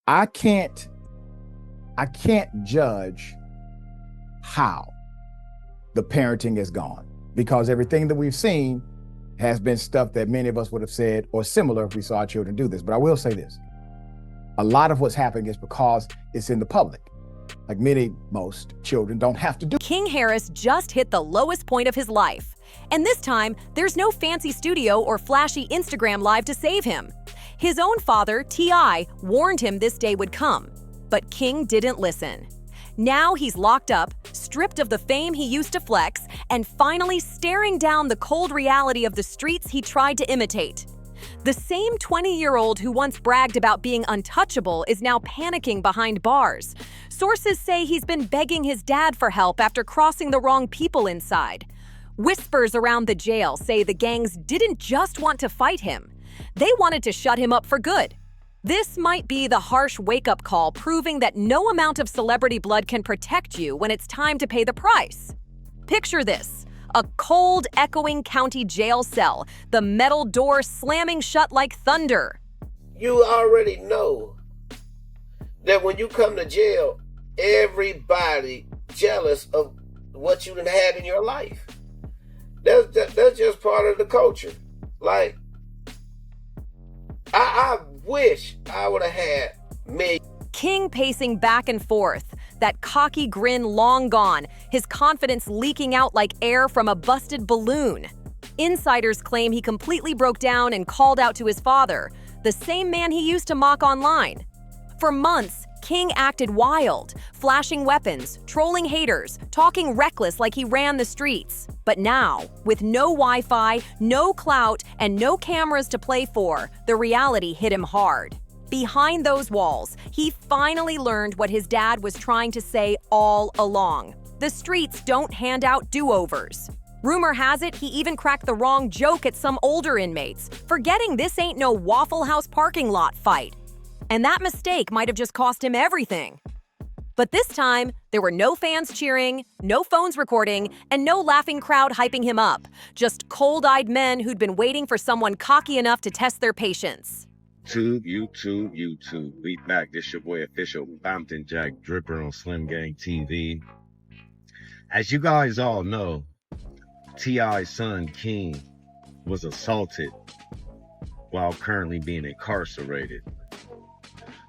I can't judge how the parenting is gone, because everything that we've seen has been stuff that many of us would have said or similar if we saw our children do this. But I will say this: a lot of what's happening is because it's in the public. Like most children don't have to do. King Harris just hit the lowest point of his life. And this time, there's no fancy studio or flashy Instagram live to save him. His own father, T.I., warned him this day would come. But King didn't listen. Now he's locked up, stripped of the fame he used to flex, and finally staring down the cold reality of the streets he tried to imitate. The same 20-year-old who once bragged about being untouchable is now panicking behind bars. Sources say he's been begging his dad for help after crossing the wrong people inside. Whispers around the jail say the gangs didn't just want to fight him. They wanted to shut him up for good. This might be the harsh wake-up call, proving that no amount of celebrity blood can protect you when it's time to pay the price. Picture this: a cold, echoing county jail cell, the metal door slamming shut like thunder. You already know that when you come to jail, everybody jealous of what you done had in your life. That's just part of the culture. Like, I wish I would have had me. King pacing back and forth, that cocky grin long gone, his confidence leaking out like air from a busted balloon. Insiders claim he completely broke down and called out to his father, the same man he used to mock online. For months, King acted wild, flashing weapons, trolling haters, talking reckless like he ran the streets. But now, with no Wi-Fi, no clout, and no cameras to play for, the reality hit him hard. Behind those walls, he finally learned what his dad was trying to say all along. The streets don't hand out do-overs. Rumor has it he even cracked the wrong joke at some older inmates, forgetting this ain't no Waffle House parking lot fight. And that mistake might have just cost him everything. But this time, there were no fans cheering, no phones recording, and no laughing crowd hyping him up. Just cold-eyed men who'd been waiting for someone cocky enough to test their patience. YouTube. We back. This your boy official Bampton Jack Dripper on Slim Gang TV. As you guys all know, T.I.'s son King was assaulted while currently being incarcerated.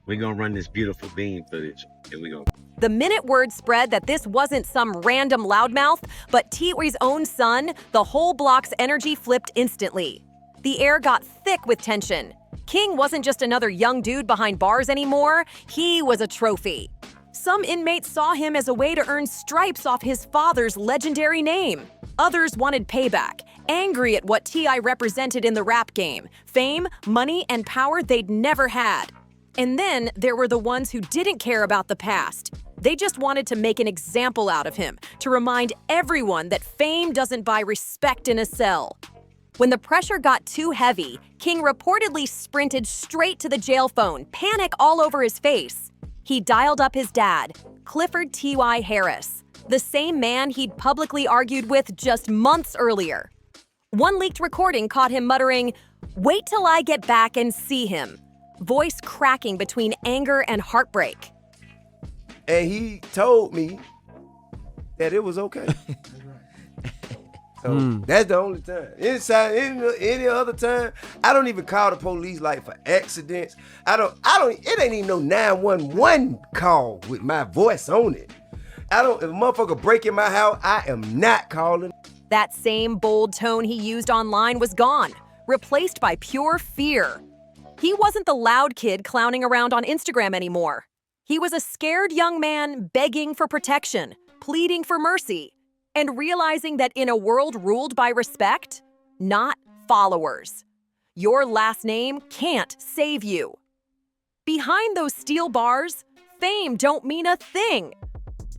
We're gonna run this beautiful bean footage and we're gonna... The minute word spread that this wasn't some random loudmouth, but T.I.'s own son, the whole block's energy flipped instantly. The air got thick with tension. King wasn't just another young dude behind bars anymore, he was a trophy. Some inmates saw him as a way to earn stripes off his father's legendary name. Others wanted payback, angry at what T.I. represented in the rap game: fame, money, and power they'd never had. And then there were the ones who didn't care about the past. They just wanted to make an example out of him, to remind everyone that fame doesn't buy respect in a cell. When the pressure got too heavy, King reportedly sprinted straight to the jail phone, panic all over his face. He dialed up his dad, Clifford T.Y. Harris, the same man he'd publicly argued with just months earlier. One leaked recording caught him muttering, "Wait till I get back and see him," voice cracking between anger and heartbreak. And he told me that it was okay. So that's the only time. Any other time, I don't even call the police like for accidents. It ain't even no 911 call with my voice on it. If a motherfucker break in my house, I am not calling. That same bold tone he used online was gone, replaced by pure fear. He wasn't the loud kid clowning around on Instagram anymore. He was a scared young man begging for protection, pleading for mercy, and realizing that in a world ruled by respect, not followers, your last name can't save you. Behind those steel bars, fame don't mean a thing.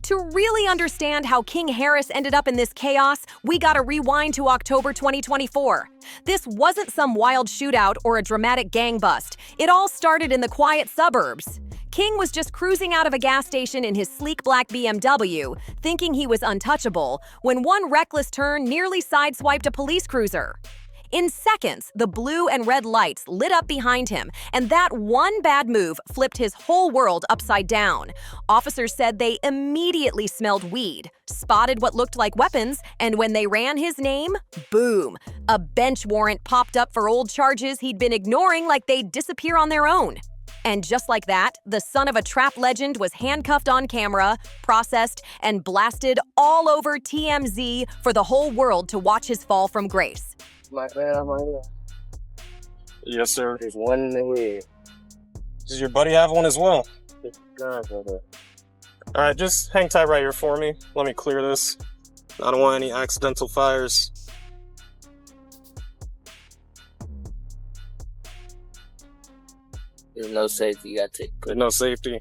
To really understand how King Harris ended up in this chaos, we gotta rewind to October 2024. This wasn't some wild shootout or a dramatic gang bust. It all started in the quiet suburbs. King was just cruising out of a gas station in his sleek black BMW, thinking he was untouchable, when one reckless turn nearly sideswiped a police cruiser. In seconds, the blue and red lights lit up behind him, and that one bad move flipped his whole world upside down. Officers said they immediately smelled weed, spotted what looked like weapons, and when they ran his name, boom, a bench warrant popped up for old charges he'd been ignoring like they'd disappear on their own. And just like that, the son of a trap legend was handcuffed on camera, processed, and blasted all over TMZ for the whole world to watch his fall from grace. My bad, I'm right here. Yes, sir. There's one in the way. Does your buddy have one as well? It's gone, brother. All right, just hang tight right here for me. Let me clear this. I don't want any accidental fires. There's no safety, you gotta take. There's no safety.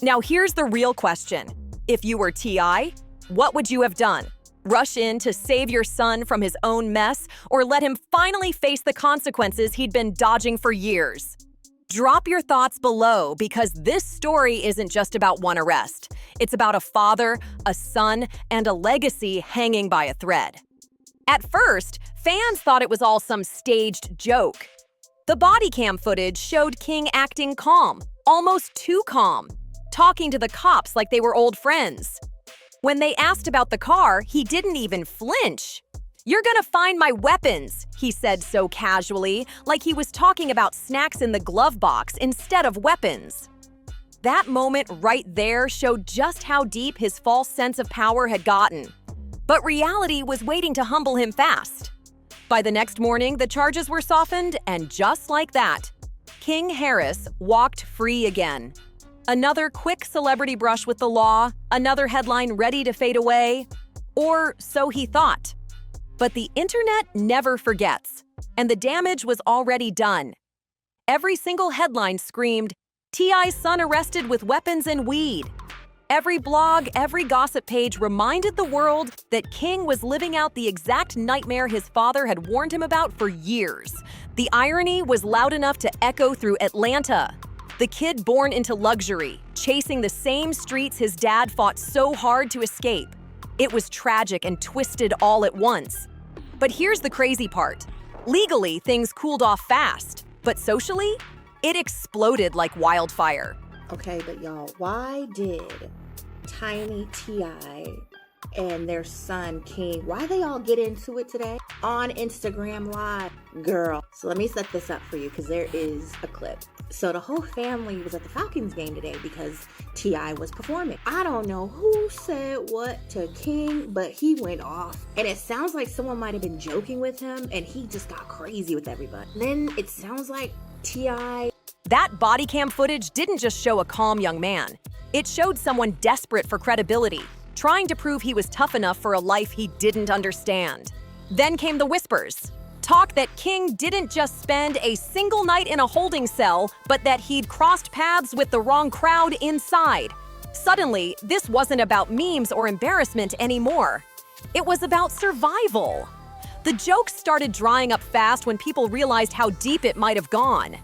Now here's the real question. If you were T.I., what would you have done? Rush in to save your son from his own mess, or let him finally face the consequences he'd been dodging for years? Drop your thoughts below, because this story isn't just about one arrest. It's about a father, a son, and a legacy hanging by a thread. At first, fans thought it was all some staged joke. The body cam footage showed King acting calm, almost too calm, talking to the cops like they were old friends. When they asked about the car, he didn't even flinch. "You're gonna find my weapons," he said so casually, like he was talking about snacks in the glove box instead of weapons. That moment right there showed just how deep his false sense of power had gotten. But reality was waiting to humble him fast. By the next morning, the charges were softened, and just like that, King Harris walked free again. Another quick celebrity brush with the law, another headline ready to fade away, or so he thought. But the internet never forgets, and the damage was already done. Every single headline screamed, "T.I.'s son arrested with weapons and weed." Every blog, every gossip page reminded the world that King was living out the exact nightmare his father had warned him about for years. The irony was loud enough to echo through Atlanta. The kid born into luxury, chasing the same streets his dad fought so hard to escape. It was tragic and twisted all at once. But here's the crazy part. Legally, things cooled off fast, but socially, it exploded like wildfire. Okay, but y'all, why did Tiny T.I. and their son King, why they all get into it today on Instagram Live? Girl, so let me set this up for you because there is a clip. So the whole family was at the Falcons game today because T.I. was performing. I don't know who said what to King, but he went off. And it sounds like someone might have been joking with him and he just got crazy with everybody. Then it sounds like T.I. That body cam footage didn't just show a calm young man. It showed someone desperate for credibility, trying to prove he was tough enough for a life he didn't understand. Then came the whispers. Talk that King didn't just spend a single night in a holding cell, but that he'd crossed paths with the wrong crowd inside. Suddenly, this wasn't about memes or embarrassment anymore. It was about survival. The jokes started drying up fast when people realized how deep it might have gone.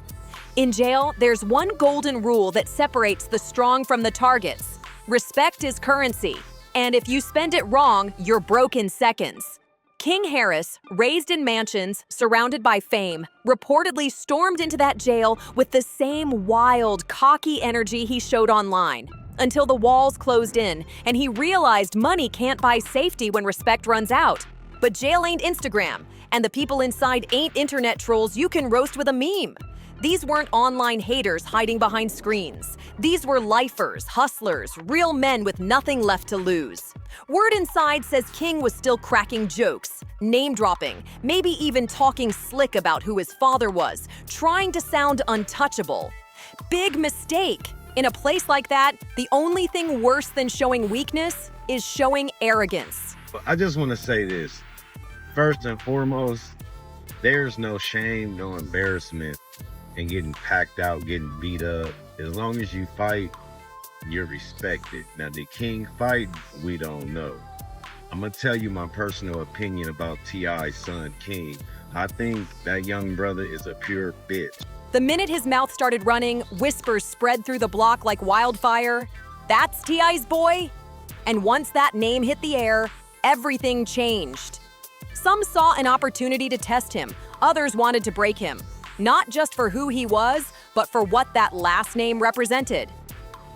In jail, there's one golden rule that separates the strong from the targets. Respect is currency, and if you spend it wrong, you're broke in seconds. King Harris, raised in mansions, surrounded by fame, reportedly stormed into that jail with the same wild, cocky energy he showed online, until the walls closed in and he realized money can't buy safety when respect runs out. But jail ain't Instagram, and the people inside ain't internet trolls you can roast with a meme. These weren't online haters hiding behind screens. These were lifers, hustlers, real men with nothing left to lose. Word inside says King was still cracking jokes, name-dropping, maybe even talking slick about who his father was, trying to sound untouchable. Big mistake. In a place like that, the only thing worse than showing weakness is showing arrogance. I just want to say this. First and foremost, there's no shame, no embarrassment in getting packed out, getting beat up. As long as you fight, you're respected. Now, did King fight? We don't know. I'm gonna tell you my personal opinion about T.I.'s son, King. I think that young brother is a pure bitch. The minute his mouth started running, whispers spread through the block like wildfire. That's T.I.'s boy? And once that name hit the air, everything changed. Some saw an opportunity to test him, others wanted to break him. Not just for who he was, but for what that last name represented.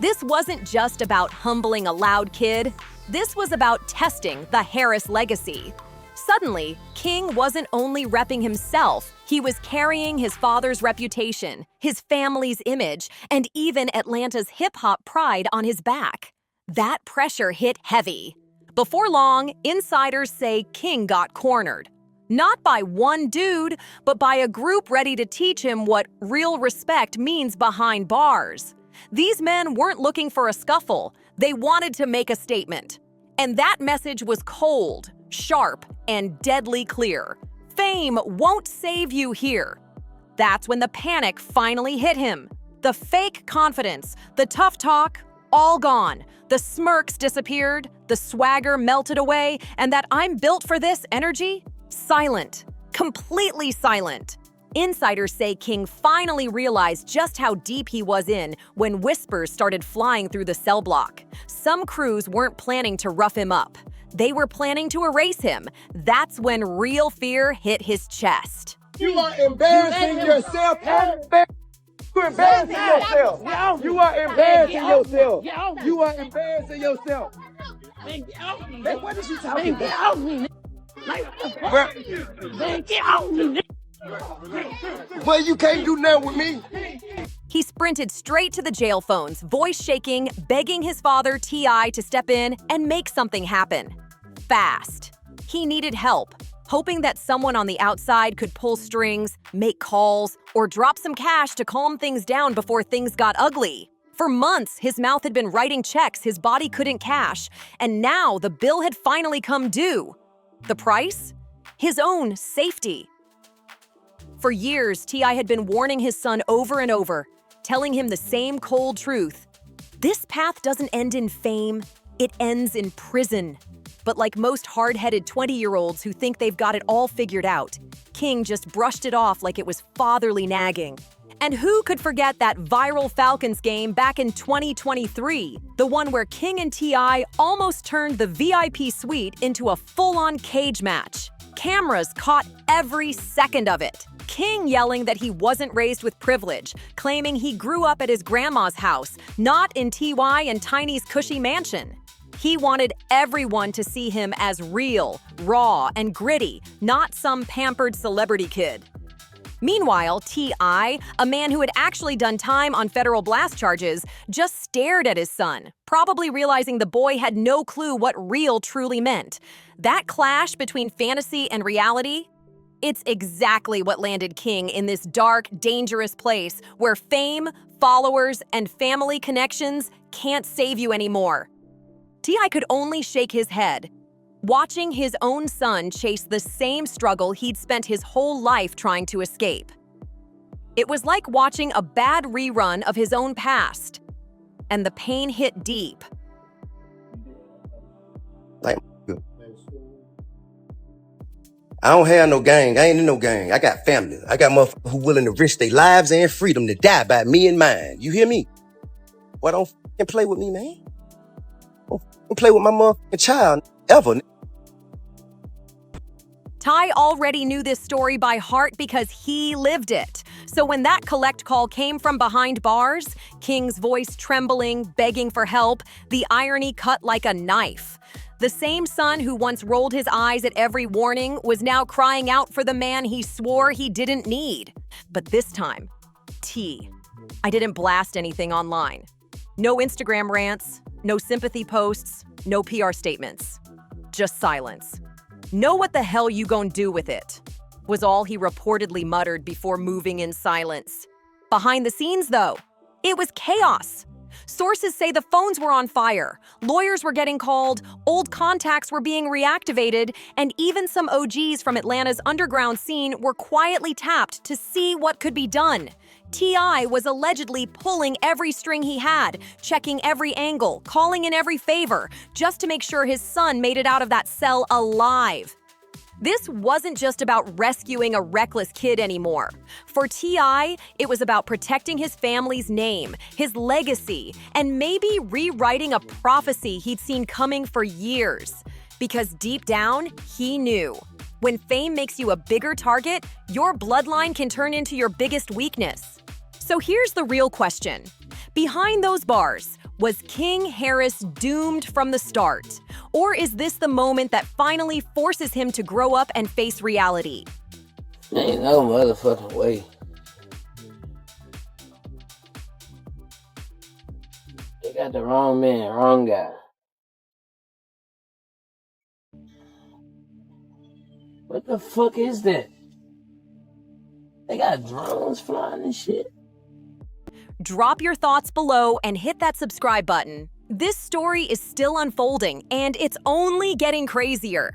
This wasn't just about humbling a loud kid. This was about testing the Harris legacy. Suddenly, King wasn't only repping himself, he was carrying his father's reputation, his family's image, and even Atlanta's hip-hop pride on his back. That pressure hit heavy. Before long, insiders say King got cornered. Not by one dude, but by a group ready to teach him what real respect means behind bars. These men weren't looking for a scuffle, they wanted to make a statement. And that message was cold, sharp, and deadly clear. Fame won't save you here. That's when the panic finally hit him. The fake confidence, the tough talk, all gone. The smirks disappeared, the swagger melted away, and that I'm built for this energy? Silent. Completely silent. Insiders say King finally realized just how deep he was in when whispers started flying through the cell block. Some crews weren't planning to rough him up. They were planning to erase him. That's when real fear hit his chest. You are embarrassing yourself. You're embarrassing yourself. You are embarrassing yourself. You are embarrassing yourself. Hey, what is she talking about? Well, you can't do nothing with me. He sprinted straight to the jail phones, voice shaking, begging his father, T.I., to step in and make something happen. Fast. He needed help, hoping that someone on the outside could pull strings, make calls, or drop some cash to calm things down before things got ugly. For months, his mouth had been writing checks his body couldn't cash, and now the bill had finally come due. The price? His own safety. For years, T.I. had been warning his son over and over, telling him the same cold truth. This path doesn't end in fame, it ends in prison. But like most hard-headed 20-year-olds who think they've got it all figured out, King just brushed it off like it was fatherly nagging. And who could forget that viral Falcons game back in 2023, the one where King and T.I. almost turned the VIP suite into a full-on cage match. Cameras caught every second of it. King yelling that he wasn't raised with privilege, claiming he grew up at his grandma's house, not in T.Y. and Tiny's cushy mansion. He wanted everyone to see him as real, raw, and gritty, not some pampered celebrity kid. Meanwhile, T.I., a man who had actually done time on federal blast charges, just stared at his son, probably realizing the boy had no clue what real truly meant. That clash between fantasy and reality? It's exactly what landed King in this dark, dangerous place where fame, followers, and family connections can't save you anymore. T.I. could only shake his head, watching his own son chase the same struggle he'd spent his whole life trying to escape. It was like watching a bad rerun of his own past, and the pain hit deep. I don't have no gang. I ain't in no gang. I got family. I got motherfuckers who willing to risk their lives and freedom to die by me and mine. You hear me? Well, don't fucking play with me, man. Don't fucking play with my motherfucking child ever. Ty already knew this story by heart because he lived it. So when that collect call came from behind bars, King's voice trembling, begging for help, the irony cut like a knife. The same son who once rolled his eyes at every warning was now crying out for the man he swore he didn't need. But this time, I didn't blast anything online. No Instagram rants, no sympathy posts, no PR statements. Just silence. Know what the hell you gon' do with it, was all he reportedly muttered before moving in silence. Behind the scenes, though, it was chaos. Sources say the phones were on fire, lawyers were getting called, old contacts were being reactivated, and even some OGs from Atlanta's underground scene were quietly tapped to see what could be done. T.I. was allegedly pulling every string he had, checking every angle, calling in every favor, just to make sure his son made it out of that cell alive. This wasn't just about rescuing a reckless kid anymore. For T.I., it was about protecting his family's name, his legacy, and maybe rewriting a prophecy he'd seen coming for years. Because deep down, he knew When fame makes you a bigger target, your bloodline can turn into your biggest weakness. So here's the real question. Behind those bars, was King Harris doomed from the start? Or is this the moment that finally forces him to grow up and face reality? Ain't no motherfucking way. They got the wrong man, wrong guy. What the fuck is that? They got drones flying and shit. Drop your thoughts below and hit that subscribe button. This story is still unfolding, and it's only getting crazier.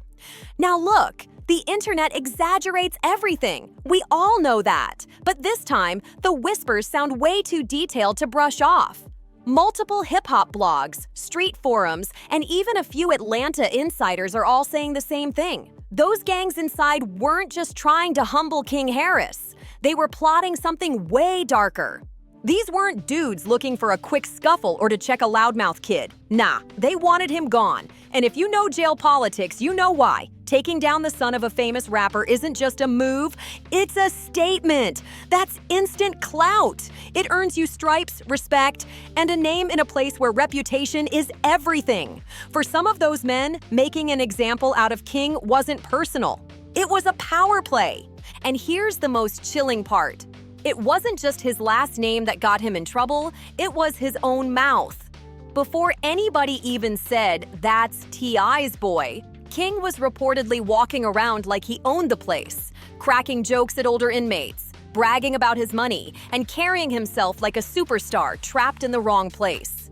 Now look, the internet exaggerates everything. We all know that. But this time, the whispers sound way too detailed to brush off. Multiple hip-hop blogs, street forums, and even a few Atlanta insiders are all saying the same thing. Those gangs inside weren't just trying to humble King Harris. They were plotting something way darker. These weren't dudes looking for a quick scuffle or to check a loudmouth kid. Nah, they wanted him gone. And if you know jail politics, you know why. Taking down the son of a famous rapper isn't just a move, it's a statement. That's instant clout. It earns you stripes, respect, and a name in a place where reputation is everything. For some of those men, making an example out of King wasn't personal. It was a power play. And here's the most chilling part. It wasn't just his last name that got him in trouble, it was his own mouth. Before anybody even said, "That's T.I.'s boy," King was reportedly walking around like he owned the place, cracking jokes at older inmates, bragging about his money, and carrying himself like a superstar trapped in the wrong place.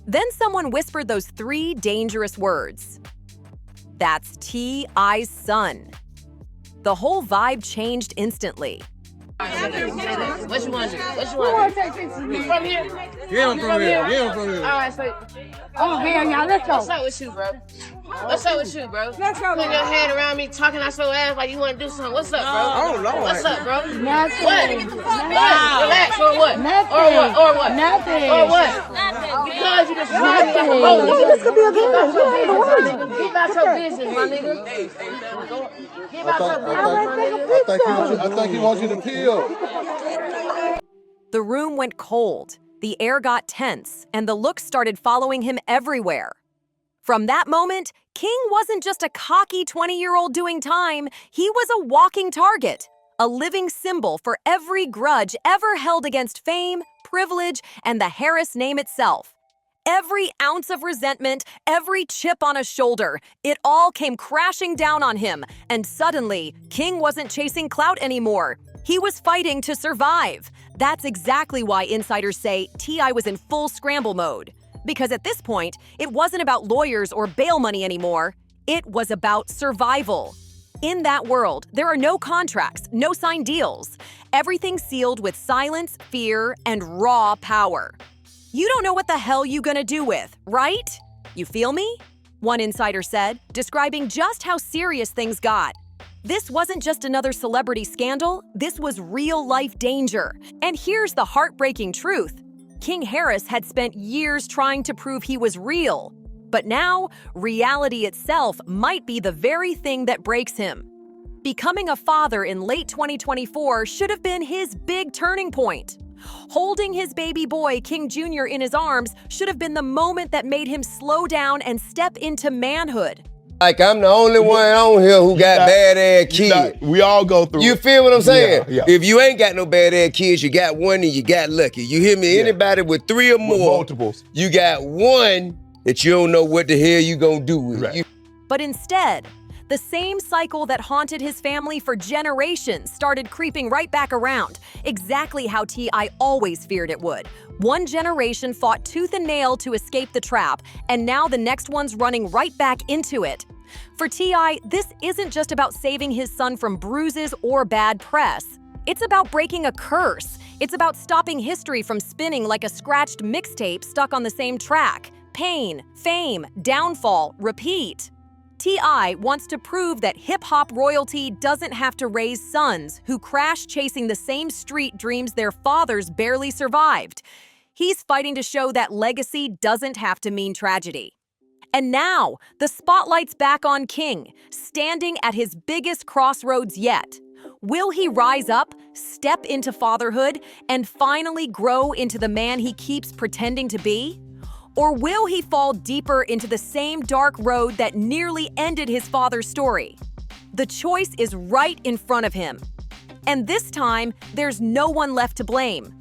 Then someone whispered those three dangerous words. "That's T.I.'s son." The whole vibe changed instantly. What you want to do? What you want to do? You from here? Yeah, I'm from here. Yeah, I'm from here. All right, so. Oh, hell yeah, let's go. What's up with you, bro? What's up with you, bro? Let's go. Putting your hand around me, talking out your ass like you want to do something. What's up, bro? Oh, Lord. What's up, bro? Nothing. What? Nothing. Relax or what? Nothing. Or what? Or what? Nothing. Or what? Because you just tried to get Nothing. hold of This could be a good Get about your business, my nigga. Get about your business, my nigga. I think he wants you to peel. The room went cold, the air got tense, and the looks started following him everywhere. From that moment, King wasn't just a cocky 20-year-old doing time, he was a walking target, a living symbol for every grudge ever held against fame, privilege, and the Harris name itself. Every ounce of resentment, every chip on a shoulder, it all came crashing down on him, and suddenly, King wasn't chasing clout anymore. He was fighting to survive. That's exactly why insiders say T.I. was in full scramble mode. Because at this point, it wasn't about lawyers or bail money anymore. It was about survival. In that world, there are no contracts, no signed deals. Everything sealed with silence, fear, and raw power. You don't know what the hell you're gonna do with, right? You feel me? One insider said, describing just how serious things got. This wasn't just another celebrity scandal, this was real-life danger. And here's the heartbreaking truth. King Harris had spent years trying to prove he was real. But now, reality itself might be the very thing that breaks him. Becoming a father in late 2024 should have been his big turning point. Holding his baby boy, King Jr., in his arms should have been the moment that made him slow down and step into manhood. Like I'm the only one on here who got bad-ass kids. We all go through. You feel what I'm saying? Yeah. If you ain't got no bad-ass kids, you got one and you got lucky. You hear me? Yeah. Anybody with three or more, multiples, you got one that you don't know what the hell you gonna do with. Right. But instead, the same cycle that haunted his family for generations started creeping right back around, exactly how T.I. always feared it would. One generation fought tooth and nail to escape the trap, and now the next one's running right back into it. For T.I., this isn't just about saving his son from bruises or bad press. It's about breaking a curse. It's about stopping history from spinning like a scratched mixtape stuck on the same track. Pain, fame, downfall, repeat. T.I. wants to prove that hip-hop royalty doesn't have to raise sons who crash chasing the same street dreams their fathers barely survived. He's fighting to show that legacy doesn't have to mean tragedy. And now, the spotlight's back on King, standing at his biggest crossroads yet. Will he rise up, step into fatherhood, and finally grow into the man he keeps pretending to be? Or will he fall deeper into the same dark road that nearly ended his father's story? The choice is right in front of him. And this time, there's no one left to blame.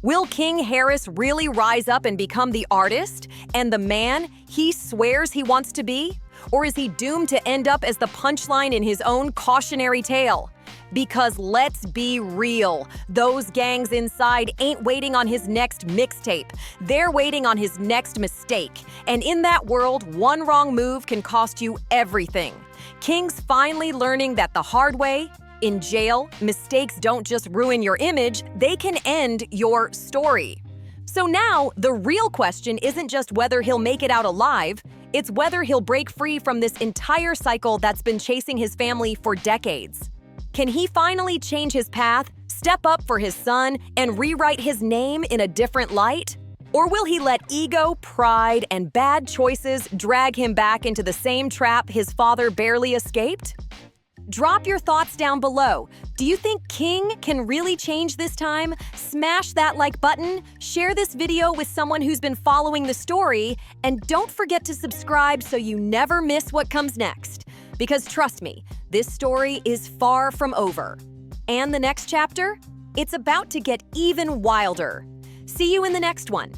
Will King Harris really rise up and become the artist and the man he swears he wants to be? Or is he doomed to end up as the punchline in his own cautionary tale? Because let's be real, those gangs inside ain't waiting on his next mixtape. They're waiting on his next mistake. And in that world, one wrong move can cost you everything. King's finally learning that the hard way. In jail, mistakes don't just ruin your image, they can end your story. So now, the real question isn't just whether he'll make it out alive, it's whether he'll break free from this entire cycle that's been chasing his family for decades. Can he finally change his path, step up for his son, and rewrite his name in a different light? Or will he let ego, pride, and bad choices drag him back into the same trap his father barely escaped? Drop your thoughts down below. Do you think King can really change this time? Smash that like button, share this video with someone who's been following the story, and don't forget to subscribe so you never miss what comes next. Because trust me, this story is far from over. And the next chapter? It's about to get even wilder. See you in the next one.